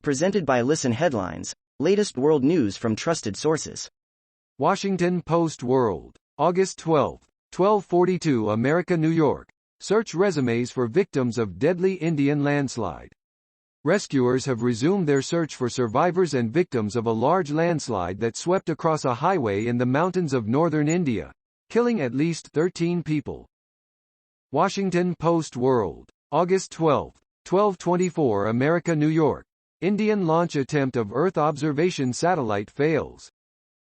Presented by Listen Headlines, latest world news from trusted sources. Washington Post World, August 12, 1242 America, New York. Search resumes for victims of deadly Indian landslide. Rescuers have resumed their search for survivors and victims of a large landslide that swept across a highway in the mountains of northern India, killing at least 13 people. Washington Post World, August 12, 1224 America, New York. Indian launch attempt of Earth observation satellite fails.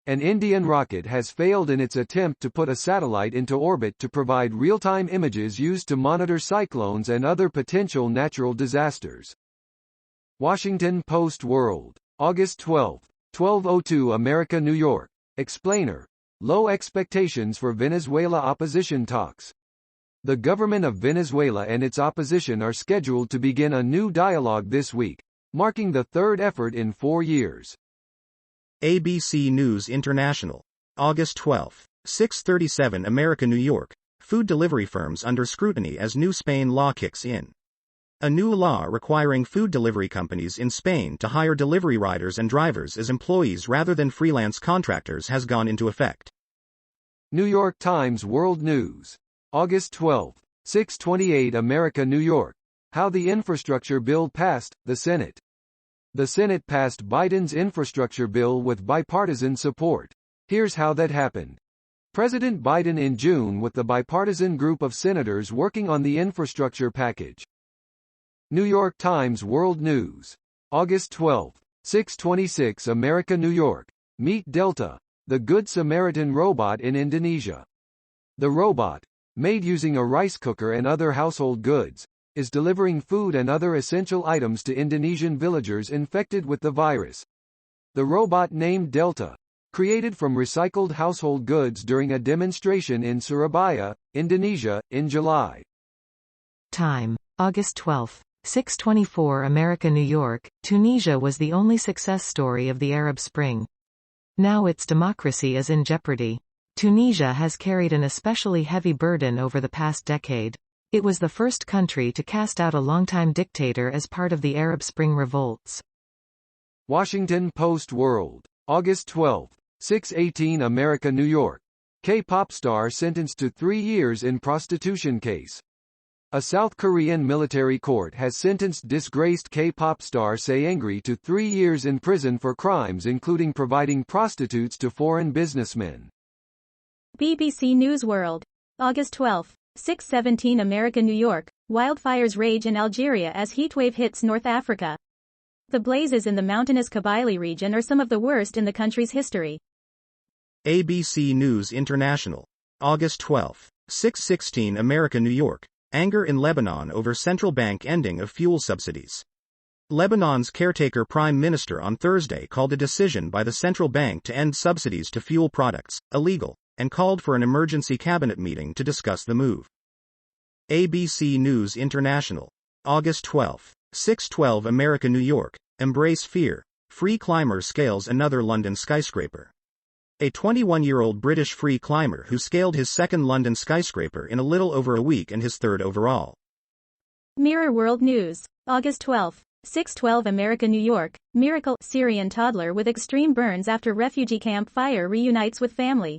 An Indian rocket has failed in its attempt to put a satellite into orbit to provide real-time images used to monitor cyclones and other potential natural disasters. Washington Post World, August 12, 1202 America, New York. Explainer: low expectations for Venezuela-opposition talks. The government of Venezuela and its opposition are scheduled to begin a new dialogue this week, marking the third effort in 4 years. ABC News International. August 12, 6:37 America, New York. Food delivery firms under scrutiny as new Spain law kicks in. A new law requiring food delivery companies in Spain to hire delivery riders and drivers as employees rather than freelance contractors has gone into effect. New York Times World News. August 12, 6:28 America, New York. How the infrastructure bill passed the Senate. The Senate passed Biden's infrastructure bill with bipartisan support. Here's how that happened. President Biden in June with the bipartisan group of senators working on the infrastructure package. New York Times World News. August 12, 6:26 America, New York. Meet Delta, the Good Samaritan robot in Indonesia. The robot, made using a rice cooker and other household goods, is delivering food and other essential items to Indonesian villagers infected with the virus. The robot, named Delta, created from recycled household goods during a demonstration in Surabaya, Indonesia, in July. Time: August 12, 6:24 America, New York. Tunisia was the only success story of the Arab Spring. Now its democracy is in jeopardy. Tunisia has carried an especially heavy burden over the past decade. It was the first country to cast out a longtime dictator as part of the Arab Spring revolts. Washington Post World, August 12, 6:18 America, New York. K-pop star sentenced to 3 years in prostitution case. A South Korean military court has sentenced disgraced K-pop star Saeangri to 3 years in prison for crimes including providing prostitutes to foreign businessmen. BBC News World, August 12, 6:17 America, New York. Wildfires rage in Algeria as heatwave hits North Africa. The blazes in the mountainous Kabylie region are some of the worst in the country's history. ABC News International. August 12, 6:16 America, New York. Anger in Lebanon over central bank ending of fuel subsidies. Lebanon's caretaker prime minister on Thursday called a decision by the central bank to end subsidies to fuel products illegal, and called for an emergency cabinet meeting to discuss the move. ABC News International. August 12, 6:12 America, New York. Embrace fear. Free climber scales another London skyscraper. A 21-year-old British free climber who scaled his second London skyscraper in a little over a week and his third overall. Mirror World News. August 12, 6:12 America, New York. Miracle: Syrian toddler with extreme burns after refugee camp fire reunites with family.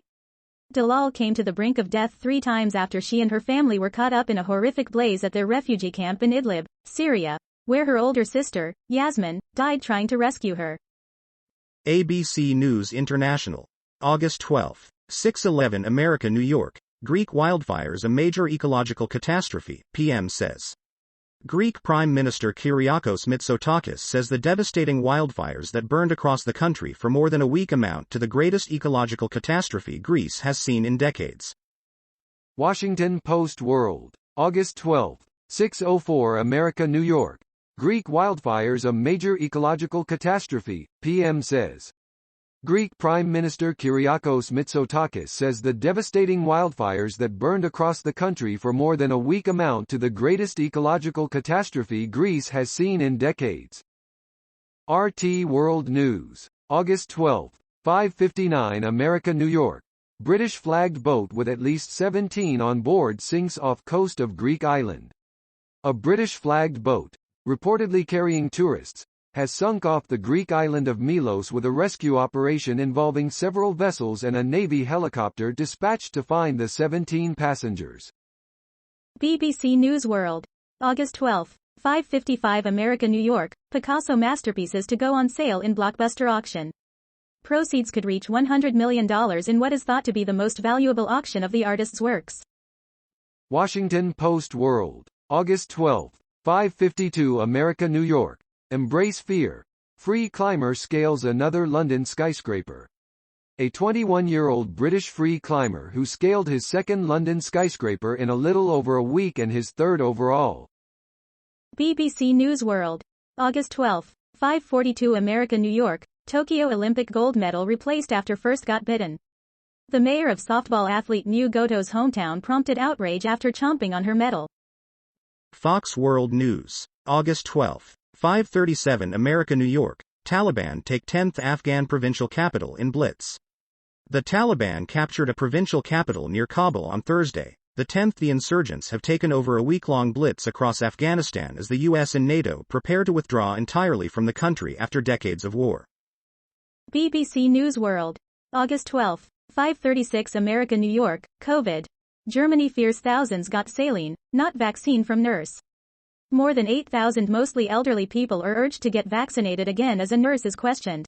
Dalal came to the brink of death 3 times after she and her family were caught up in a horrific blaze at their refugee camp in Idlib, Syria, where her older sister, Yasmin, died trying to rescue her. ABC News International. August 12, 6:11 America, New York. Greek wildfires a major ecological catastrophe, PM says. Greek Prime Minister Kyriakos Mitsotakis says the devastating wildfires that burned across the country for more than a week amount to the greatest ecological catastrophe Greece has seen in decades. Washington Post World, August 12, 6:04 America, New York. Greek wildfires a major ecological catastrophe, PM says. Greek Prime Minister Kyriakos Mitsotakis says the devastating wildfires that burned across the country for more than a week amount to the greatest ecological catastrophe Greece has seen in decades. RT World News. August 12, 5:59 America, New York. British flagged boat with at least 17 on board sinks off coast of Greek island. A British flagged boat, reportedly carrying tourists, has sunk off the Greek island of Milos with a rescue operation involving several vessels and a Navy helicopter dispatched to find the 17 passengers. BBC News World. August 12. 5:55 America, New York, Picasso masterpieces to go on sale in blockbuster auction. Proceeds could reach $100 million in what is thought to be the most valuable auction of the artist's works. Washington Post World. August 12. 5:52 America, New York. Embrace fear. Free climber scales another London skyscraper. A 21-year-old British free climber who scaled his second London skyscraper in a little over a week and his third overall. BBC News World. August 12. 5:42 America, New York, Tokyo Olympic gold medal replaced after first got bitten. The mayor of softball athlete New Goto's hometown prompted outrage after chomping on her medal. Fox World News. August 12. 5:37 America, New York, Taliban take 10th Afghan provincial capital in blitz. The Taliban captured a provincial capital near Kabul on Thursday, the 10th. The insurgents have taken over a week-long blitz across Afghanistan as the US and NATO prepare to withdraw entirely from the country after decades of war. BBC News World. August 12. 5:36 America, New York, COVID. Germany fears thousands got saline, not vaccine from nurse. More than 8,000 mostly elderly people are urged to get vaccinated again as a nurse is questioned.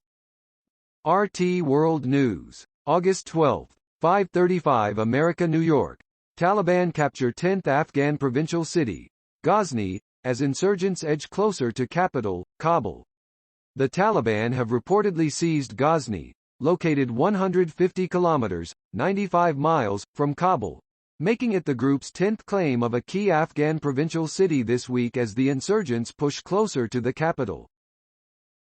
RT World News. August 12. 5:35 America, New York. Taliban capture 10th Afghan provincial city, Ghazni, as insurgents edge closer to capital, Kabul. The Taliban have reportedly seized Ghazni, located 150 kilometers, 95 miles, from Kabul, making it the group's 10th claim of a key Afghan provincial city this week as the insurgents push closer to the capital.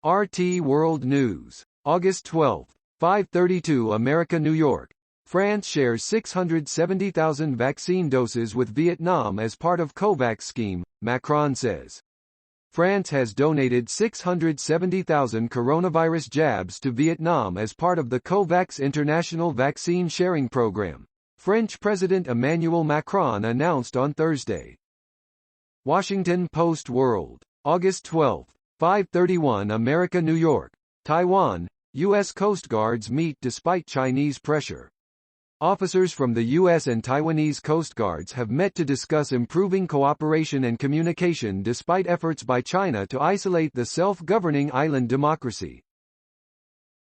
RT World News. August 12. 5:32 America, New York. France shares 670,000 vaccine doses with Vietnam as part of COVAX scheme, Macron says. France has donated 670,000 coronavirus jabs to Vietnam as part of the COVAX international vaccine sharing program, French President Emmanuel Macron announced on Thursday. Washington Post World. August 12. 5:31 America, New York. Taiwan, U.S. Coast Guards meet despite Chinese pressure. Officers from the U.S. and Taiwanese Coast Guards have met to discuss improving cooperation and communication despite efforts by China to isolate the self-governing island democracy.